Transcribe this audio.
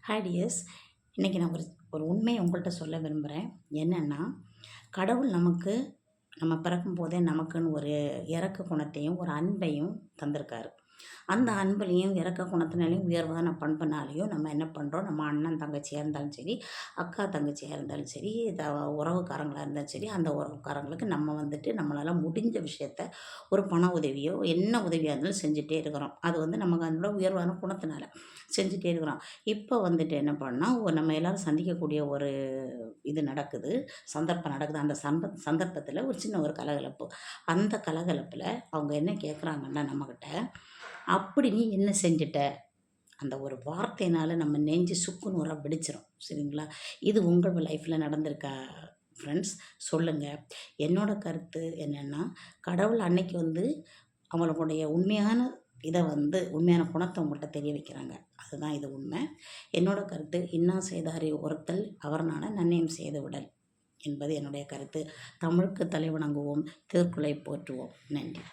Hi tears. இன்றைக்கி நான் ஒரு ஒரு உண்மையை உங்கள்கிட்ட சொல்ல விரும்புகிறேன். என்னென்னா, கடவுள் நமக்கு நம்ம பிறக்கும் போதே நமக்குன்னு ஒரு இரக்க குணத்தையும் ஒரு அன்பையும் தந்திருக்காரு. அந்த அன்புலேயும் இரக்க குணத்தினாலையும் உயர்வான பண்புனாலையும் நம்ம என்ன பண்ணுறோம், நம்ம அண்ணன் தங்கச்சியாக இருந்தாலும் சரி, அக்கா தங்கச்சியாக இருந்தாலும் சரி, உறவுக்காரங்களாக இருந்தாலும் சரி, அந்த உறவுக்காரங்களுக்கு நம்ம வந்துட்டு நம்மளால் முடிஞ்ச விஷயத்த ஒரு பண உதவியோ என்ன உதவியாக இருந்தாலும் செஞ்சுட்டே இருக்கிறோம். அது நமக்கு அதனோட உயர்வான குணத்தினால செஞ்சுட்டே இருக்கிறோம். இப்போ வந்துட்டு என்ன பண்ணால், நம்ம எல்லோரும் சந்திக்கக்கூடிய ஒரு இது நடக்குது, சந்தர்ப்பம் நடக்குது. அந்த சந்தர்ப்பத்தில் ஒரு சின்ன ஒரு கலகலப்பு. அந்த கலகலப்பில் அவங்க என்ன கேட்குறாங்கன்னா நம்மக்கிட்ட, அப்படி நீ என்ன செஞ்சுட்ட? அந்த ஒரு வார்த்தையினால் நம்ம நெஞ்சு சுக்குநூறாக வெடிச்சிரும். சரிங்களா? இது உங்கள் லைஃப்பில் நடந்திருக்கா ஃப்ரெண்ட்ஸ்? சொல்லுங்கள். என்னோட கருத்து என்னென்னா, கடவுள் அன்னைக்கு அவங்களுடைய உண்மையான இதை உண்மையான குணத்தை உங்கள்கிட்ட தெரிய வைக்கிறாங்க. அதுதான் இது உண்மை. என்னோட கருத்து, இன்னா செய்தாரை ஒருத்தல் அவர்னால நன்னயம் செய்து விடல் என்பது என்னுடைய கருத்து. தமிழுக்கு தலைவணங்குவோம், திருக்குறளை போற்றுவோம். நன்றி.